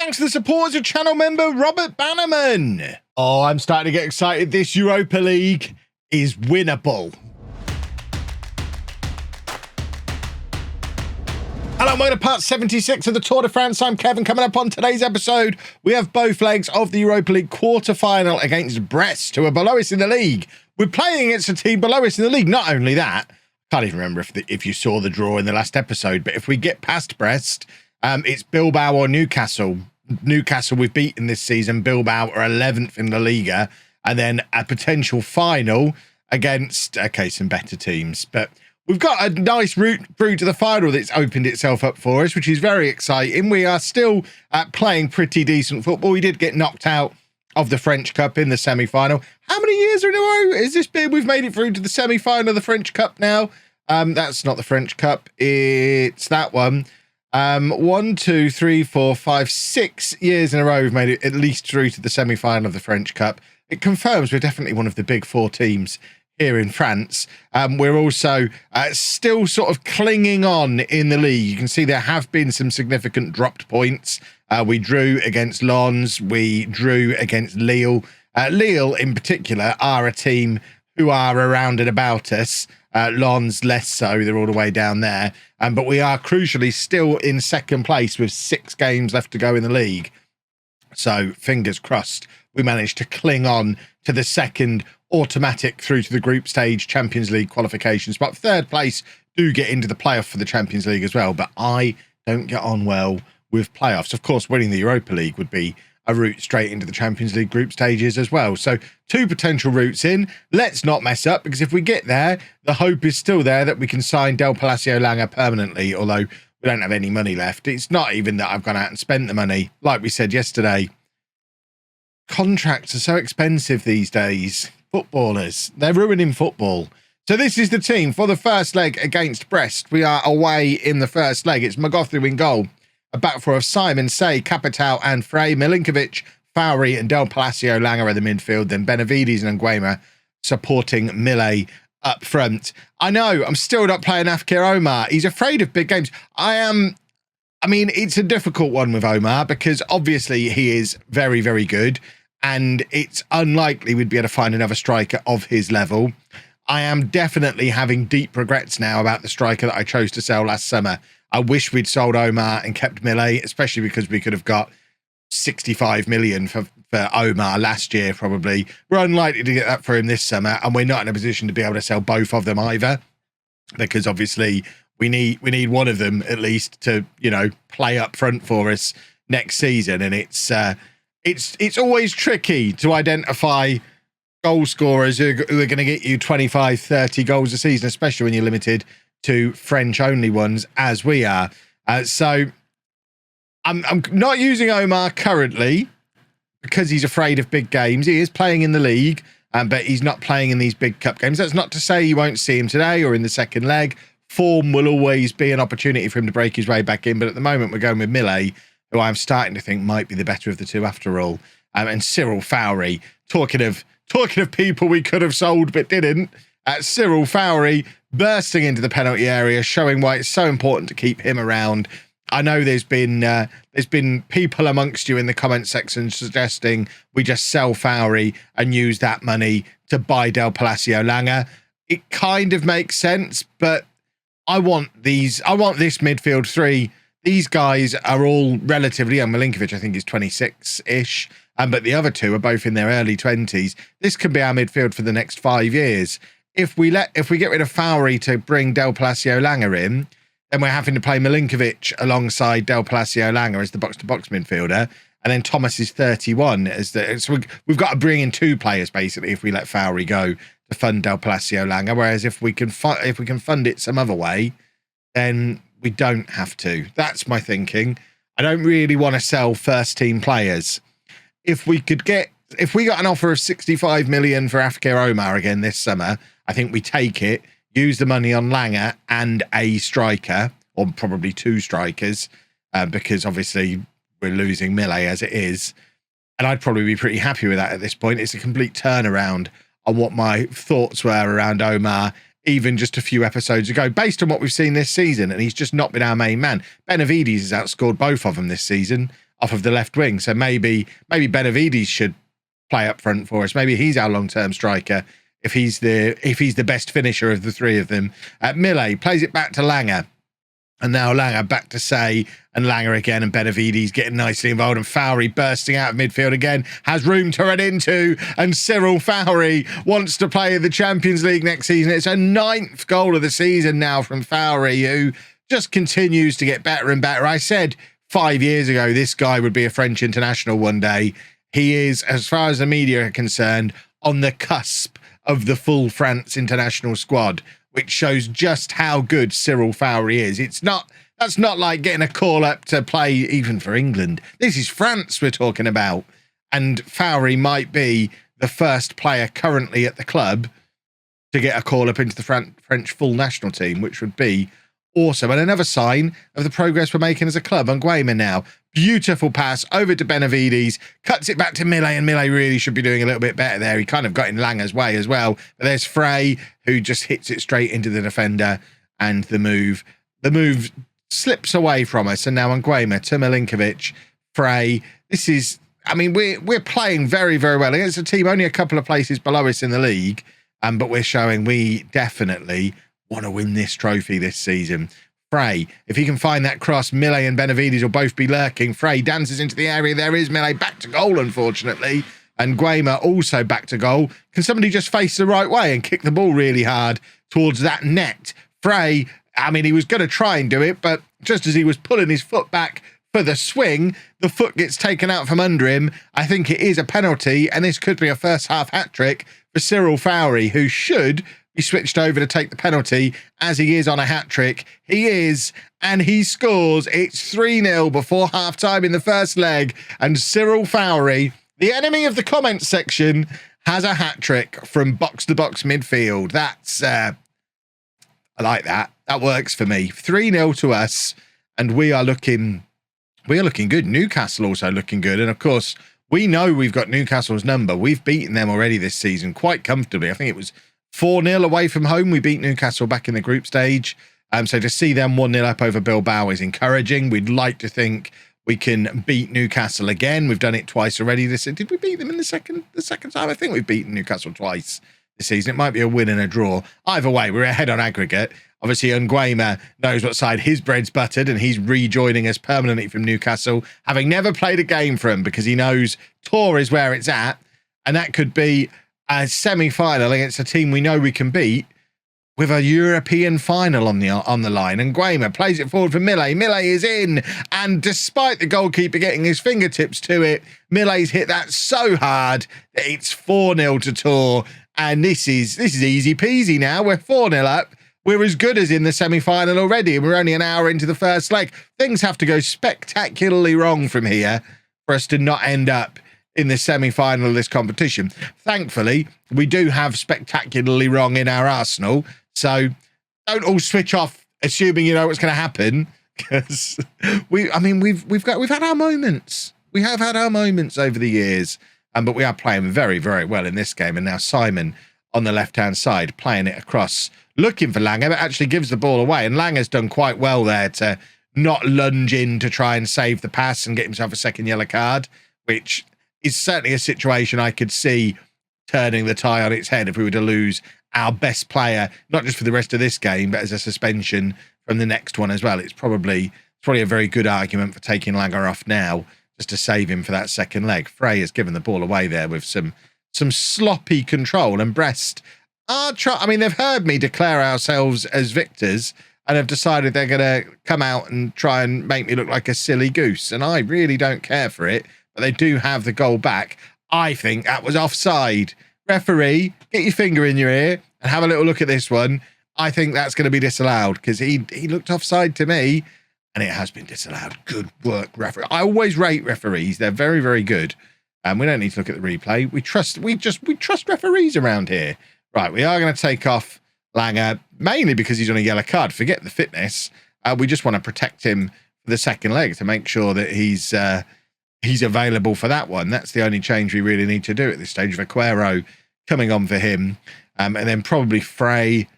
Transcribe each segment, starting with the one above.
Thanks to the support as a channel member, Robert Bannerman. Oh, I'm starting to get excited. This Europa League is winnable. Hello, welcome to part 76 of the Tour de France. I'm Kevin. Coming up on today's episode, we have both legs of the Europa League quarter-final against Brest, who are below us in the league. We're playing against a team below us in the league. Not only that, I can't even remember if you saw the draw in the last episode, but if we get past Brest, it's Bilbao or Newcastle. Newcastle we've beaten this season. Bilbao are 11th in the Liga, and then a potential final against, okay, some better teams. But we've got a nice route through to the final that's opened itself up for us, which is very exciting. We are still playing pretty decent football. We did get knocked out of the French Cup in the semi-final. How many years in a row has this been? We've made it through to the semi-final of the French Cup now. That's not the French Cup. It's that one. 1, 2, 3, 4, 5, 6 years in a row we've made it at least through to the semi-final of the French Cup. It confirms we're definitely one of the big four teams here in France. We're also still sort of clinging on in the league. You can see there have been some significant dropped points. We drew against Lens. We drew against Lille. Lille in particular are a team who are around and about us. Lens less so, they're all the way down there. But we are crucially still in second place with 6 games left to go in the league. So fingers crossed we managed to cling on to the second automatic through to the group stage Champions League qualifications. But third place do get into the playoff for the Champions League as well. But I don't get on well with playoffs. Of course, winning the Europa League would be a route straight into the Champions League group stages as well. So 2 potential routes in. Let's not mess up, because if we get there, the hope is still there that we can sign Del Palacio Langer permanently, although we don't have any money left. It's not even that I've gone out and spent the money. Like we said yesterday, contracts are so expensive these days. Footballers, they're ruining football. So this is the team for the first leg against Brest. We are away in the first leg. It's Magothru in goal. A back four of Simon, Say, Capital and Frey, Milinkovic, Fowry and Del Palacio Langer at the midfield, then Benavides and Nguema supporting Millet up front. I know, I'm still not playing Afkir Omar. He's afraid of big games. I mean, it's a difficult one with Omar because obviously he is very, very good and it's unlikely we'd be able to find another striker of his level. I am definitely having deep regrets now about the striker that I chose to sell last summer. I wish we'd sold Omar and kept Millet, especially because we could have got 65 million for Omar last year, probably. We're unlikely to get that for him this summer, and we're not in a position to be able to sell both of them either, because obviously we need one of them at least to, you know, play up front for us next season. And it's always tricky to identify goal scorers who are going to get you 25, 30 goals a season, especially when you're limited to French-only ones, as we are. So I'm not using Omar currently because he's afraid of big games. He is playing in the league, but he's not playing in these big cup games. That's not to say you won't see him today or in the second leg. Form will always be an opportunity for him to break his way back in, but at the moment we're going with Millet, who I'm starting to think might be the better of the two after all. And Cyril Fowry, talking of people we could have sold but didn't, Cyril Fowry bursting into the penalty area, showing why it's so important to keep him around. I know there's been people amongst you in the comment section suggesting we just sell Fowry and use that money to buy Del Palacio Langer. It kind of makes sense, but I want this midfield three. These guys are all relatively young. Milinkovic, I think, is 26-ish. But the other two are both in their early 20s. This could be our midfield for the next 5 years. If we get rid of Fowry to bring Del Palacio Langer in, then we're having to play Milinkovic alongside Del Palacio Langer as the box-to-box midfielder, and then Thomas is 31 so we've got to bring in 2 players basically if we let Fowry go to fund Del Palacio Langer. Whereas if we can fund it some other way, then we don't have to. That's my thinking. I don't really want to sell first-team players. If we got an offer of 65 million for Afkir Omar again this summer, I think we take it, use the money on Langer and a striker, or probably 2 strikers, because obviously we're losing Millet as it is. And I'd probably be pretty happy with that at this point. It's a complete turnaround on what my thoughts were around Omar even just a few episodes ago, based on what we've seen this season, and he's just not been our main man. Benavides has outscored both of them this season. off of the left wing. So maybe Benavides should play up front for us. Maybe he's our long-term striker if he's the best finisher of the three of them. Millet plays it back to Langer. And now Langer back to Say, and Langer again, and Benavides getting nicely involved, and Fowry bursting out of midfield again, has room to run into, and Cyril Fowry wants to play in the Champions League next season. It's a 9th goal of the season now from Fowry, who just continues to get better and better. I said 5 years ago this guy would be a French international one day. He is, as far as the media are concerned, on the cusp of the full France international squad, which shows just how good Cyril Fowry is. That's not like getting a call up to play even for England. This is France we're talking about. And Fowry might be the first player currently at the club to get a call up into the French full national team, which would be awesome. And another sign of the progress we're making as a club. Nguema now. Beautiful pass over to Benavides, cuts it back to Millet, and Millet really should be doing a little bit better there. He kind of got in Langer's way as well. But there's Frey, who just hits it straight into the defender, and the move slips away from us. And now Nguema to Milinkovic, Frey. This is, I mean, we're playing very, very well against a team only a couple of places below us in the league, but we're showing we definitely want to win this trophy this season. Frey, if he can find that cross, Millet and Benavides will both be lurking. Frey dances into the area. There is Millet back to goal, unfortunately. And Nguema also back to goal. Can somebody just face the right way and kick the ball really hard towards that net? Frey, I mean, he was going to try and do it, but just as he was pulling his foot back for the swing, the foot gets taken out from under him. I think it is a penalty, and this could be a first half hat-trick for Cyril Fowry, who should be switched over to take the penalty, as he is on a hat-trick. He is, and he scores. It's 3-0 before half-time in the first leg, and Cyril Fowry, the enemy of the comments section, has a hat-trick from box-to-box midfield. That's, I like that. That works for me. 3-0 to us, and we are looking good. Newcastle also looking good, and of course, we know we've got Newcastle's number. We've beaten them already this season quite comfortably. I think it was 4-0 away from home. We beat Newcastle back in the group stage. So to see them 1-0 up over Bilbao is encouraging. We'd like to think we can beat Newcastle again. We've done it twice already this season. Did we beat them in the second time? I think we've beaten Newcastle twice this season. It might be a win and a draw. Either way, we're ahead on aggregate. Obviously, Nguema knows what side his bread's buttered, and he's rejoining us permanently from Newcastle, having never played a game for him, because he knows Tour is where it's at, and that could be a semi-final against a team we know we can beat, with a European final on the line. And Nguema plays it forward for Millet. Millet is in, and despite the goalkeeper getting his fingertips to it, Millet's hit that so hard that it's 4-0 to Tour. And this is easy peasy now. We're 4-0 up. We're as good as in the semi-final already, and we're only an hour into the first leg. Things have to go spectacularly wrong from here for us to not end up in the semi-final of this competition. Thankfully, we do have spectacularly wrong in our arsenal, so don't all switch off assuming you know what's going to happen, because we've had our moments. We have had our moments over the years, but we are playing very, very well in this game. And now Simon on the left-hand side playing it across, looking for Langer, but actually gives the ball away. And Langer's done quite well there to not lunge in to try and save the pass and get himself a second yellow card, which is certainly a situation I could see turning the tie on its head if we were to lose our best player, not just for the rest of this game, but as a suspension from the next one as well. It's probably a very good argument for taking Langer off now, just to save him for that second leg. Frey has given the ball away there with some sloppy control, and Brest they've heard me declare ourselves as victors and have decided they're going to come out and try and make me look like a silly goose, and I really don't care for it, but they do have the goal back. I think that was offside. Referee, get your finger in your ear and have a little look at this one. I think that's going to be disallowed, because he looked offside to me, and it has been disallowed. Good work, referee. I always rate referees. They're very, very good. And we don't need to look at the replay. We trust referees around here. Right, we are going to take off Langer, mainly because he's on a yellow card. Forget the fitness. We just want to protect him for the second leg to make sure that he's available for that one. That's the only change we really need to do at this stage, of Aguero coming on for him. And then probably Frey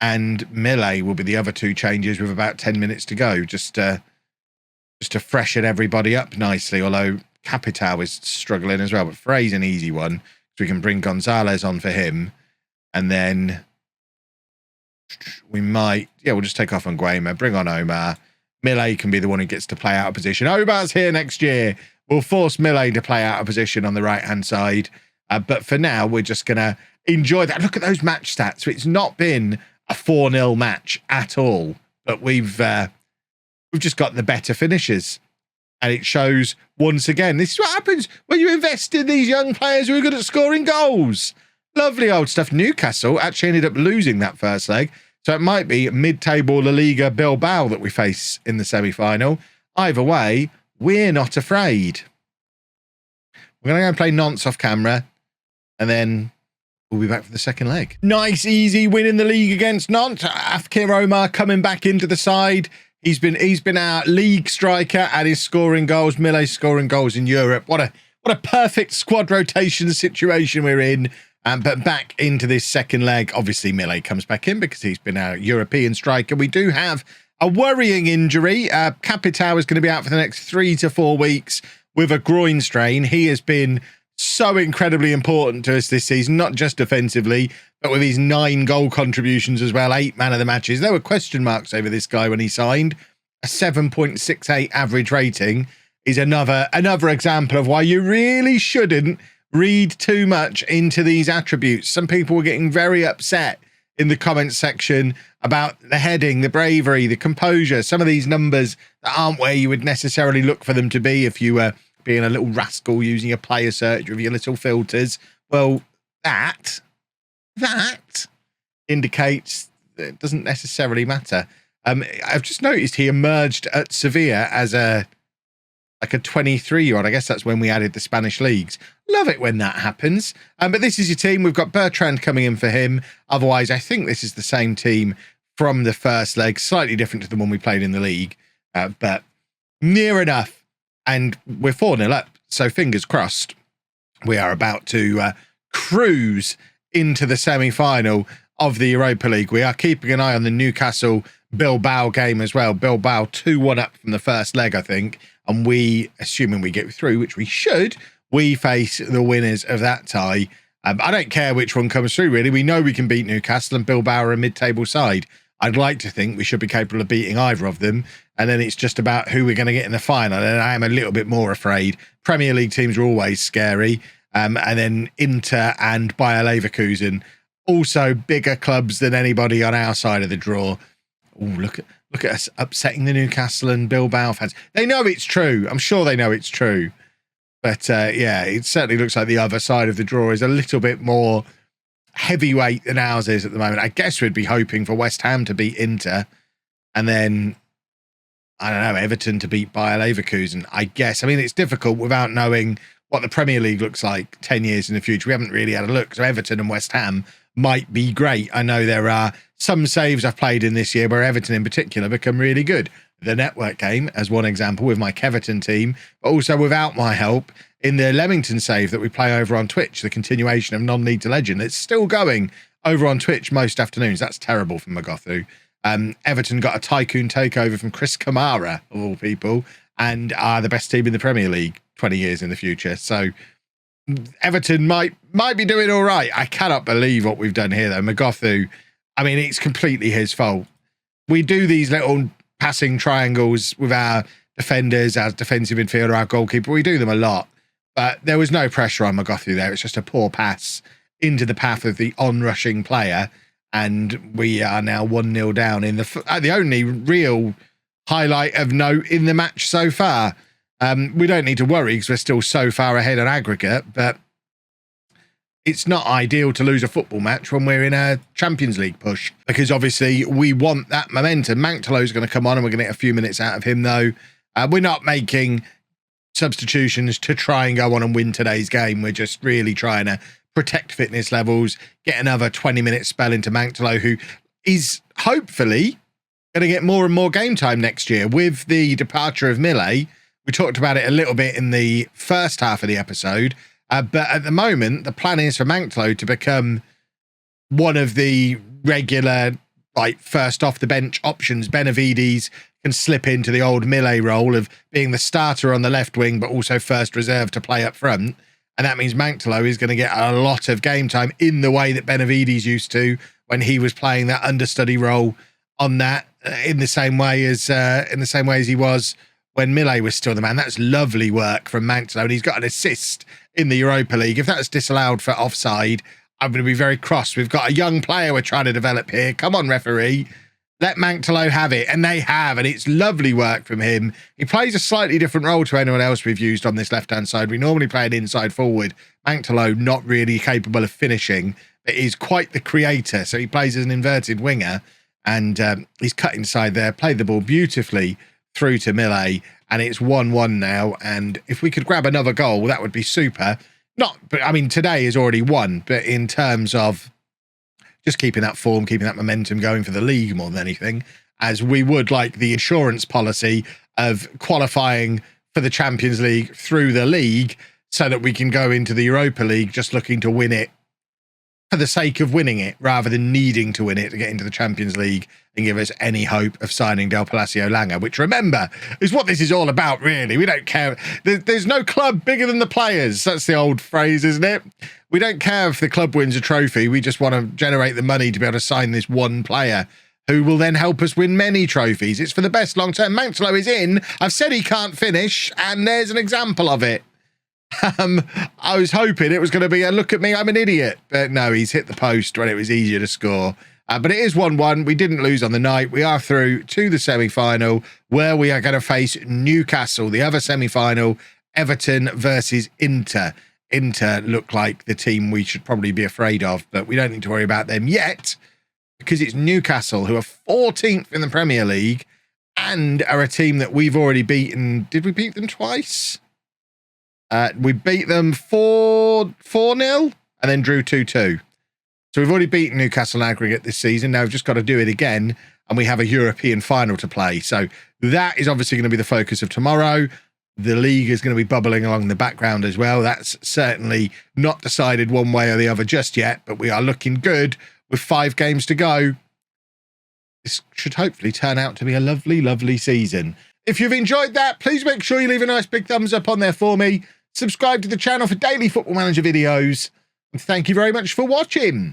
and Millet will be the other two changes with about 10 minutes to go. Just just to freshen everybody up nicely, although Capital is struggling as well. But Frey's an easy one, so we can bring Gonzalez on for him. And then we might, we'll just take off on Nguema, bring on Omar. Millet can be the one who gets to play out of position. Omar's here next year. We'll force Millet to play out of position on the right-hand side. But for now, we're just going to enjoy that. Look at those match stats. It's not been a 4-0 match at all, but we've just got the better finishers. And it shows once again, this is what happens when you invest in these young players who are good at scoring goals. Lovely old stuff. Newcastle actually ended up losing that first leg. So it might be mid-table La Liga Bilbao that we face in the semi-final. Either way, we're not afraid. We're going to go and play Nantes off camera. And then we'll be back for the second leg. Nice, easy win in the league against Nantes. Afkir Omar coming back into the side. He's been our league striker and is scoring goals. Millet's scoring goals in Europe. What a perfect squad rotation situation we're in. But back into this second leg, obviously Millet comes back in because he's been our European striker. We do have a worrying injury. Capital is going to be out for the next 3 to 4 weeks with a groin strain. He has been so incredibly important to us this season, not just defensively, but with his 9 goal contributions as well, 8 man of the matches. There were question marks over this guy when he signed. A 7.68 average rating is another example of why you really shouldn't read too much into these attributes. Some people were getting very upset in the comments section about the heading, the bravery, the composure, some of these numbers that aren't where you would necessarily look for them to be if you were being a little rascal using a player search with your little filters. Well, that indicates that it doesn't necessarily matter. I've just noticed he emerged at Sevilla as a 23-year-old. I guess that's when we added the Spanish leagues. Love it when that happens. But this is your team. We've got Bertrand coming in for him. Otherwise, I think this is the same team from the first leg, slightly different to the one we played in the league, but near enough. And we're 4-0 up, so fingers crossed. We are about to cruise into the semi-final of the Europa League. We are keeping an eye on the Newcastle Bilbao game as well. Bilbao 2-1 up from the first leg, I think. And we, assuming we get through, which we should, we face the winners of that tie. I don't care which one comes through, really. We know we can beat Newcastle, and Bilbao are a mid-table side. I'd like to think we should be capable of beating either of them. And then it's just about who we're going to get in the final. And I am a little bit more afraid. Premier League teams are always scary. And then Inter and Bayer Leverkusen, also bigger clubs than anybody on our side of the draw. Oh, look at us upsetting the Newcastle and Bilbao fans. They know it's true. I'm sure they know it's true. But yeah, it certainly looks like the other side of the draw is a little bit more heavyweight than ours is at the moment. I guess we'd be hoping for West Ham to beat Inter and then, I don't know, Everton to beat Bayer Leverkusen, I guess. I mean, it's difficult without knowing what the Premier League looks like 10 years in the future. We haven't really had a look. So Everton and West Ham might be great. I know there are some saves I've played in this year where Everton in particular become really good. The network game, as one example, with my Keverton team, but also without my help in the Leamington save that we play over on Twitch, the continuation of Non-League to Legend. It's still going over on Twitch most afternoons. That's terrible from Magothu. Everton got a tycoon takeover from Chris Kamara, of all people, and are the best team in the Premier League 20 years in the future. So Everton might be doing all right. I cannot believe what we've done here, though. Magothu, I mean, it's completely his fault. We do these little passing triangles with our defenders, our defensive midfielder, our goalkeeper. We do them a lot, but there was no pressure on Magothu there. It's just a poor pass into the path of the on-rushing player, and we are now 1-0 down in the only real highlight of note in the match so far. We don't need to worry because we're still so far ahead on aggregate, but it's not ideal to lose a football match when we're in a Champions League push, because obviously we want that momentum. Manktelo's going to come on and we're going to get a few minutes out of him, though. We're not making substitutions to try and go on and win today's game. We're just really trying to protect fitness levels, get another 20-minute spell into Manktelo, who is hopefully going to get more and more game time next year with the departure of Millet. We talked about it a little bit in the first half of the episode. But at the moment, the plan is for Manktelo to become one of the regular, like first off the bench options. Benavides can slip into the old Millet role of being the starter on the left wing, but also first reserve to play up front. And that means Manktolo is going to get a lot of game time in the way that Benavides used to when he was playing that understudy role on that, in the same way as he was when Millet was still the man. That's lovely work from Manktolo, and he's got an assist in the Europa League. If that's disallowed for offside, I'm going to be very cross. We've got a young player we're trying to develop here. Come on, referee. Let Manktolo have it. And they have, and it's lovely work from him. He plays a slightly different role to anyone else we've used on this left-hand side. We normally play an inside forward. Manktolo not really capable of finishing, but he's quite the creator. So he plays as an inverted winger, and he's cut inside there, played the ball beautifully through to Millet, and it's 1-1 now. And if we could grab another goal, that would be super. But I mean, today is already won, but in terms of just keeping that form, keeping that momentum going for the league more than anything, as we would like the assurance policy of qualifying for the Champions League through the league so that we can go into the Europa League just looking to win it for the sake of winning it, rather than needing to win it to get into the Champions League and give us any hope of signing Del Palacio Langer, which, remember, is what this is all about, really. We don't care. There's no club bigger than the players. That's the old phrase, isn't it? We don't care if the club wins a trophy. We just want to generate the money to be able to sign this one player who will then help us win many trophies. It's for the best long-term. Manktolo is in. I've said he can't finish, and there's an example of it. I was hoping it was going to be a look at me, I'm an idiot. But no, he's hit the post when it was easier to score. But it is 1-1. We didn't lose on the night. We are through to the semi-final, where we are going to face Newcastle. The other semi-final, Everton versus Inter. Inter look like the team we should probably be afraid of, but we don't need to worry about them yet, because it's Newcastle, who are 14th in the Premier League and are a team that we've already beaten. Did we beat them twice? We beat them 4-0 and then drew 2-2. So we've already beaten Newcastle in aggregate this season. Now we've just got to do it again, and we have a European final to play. So that is obviously going to be the focus of tomorrow. The league is going to be bubbling along in the background as well. That's certainly not decided one way or the other just yet, but we are looking good with 5 games to go. This should hopefully turn out to be a lovely, lovely season. If you've enjoyed that, please make sure you leave a nice big thumbs up on there for me. Subscribe to the channel for daily Football Manager videos. And thank you very much for watching.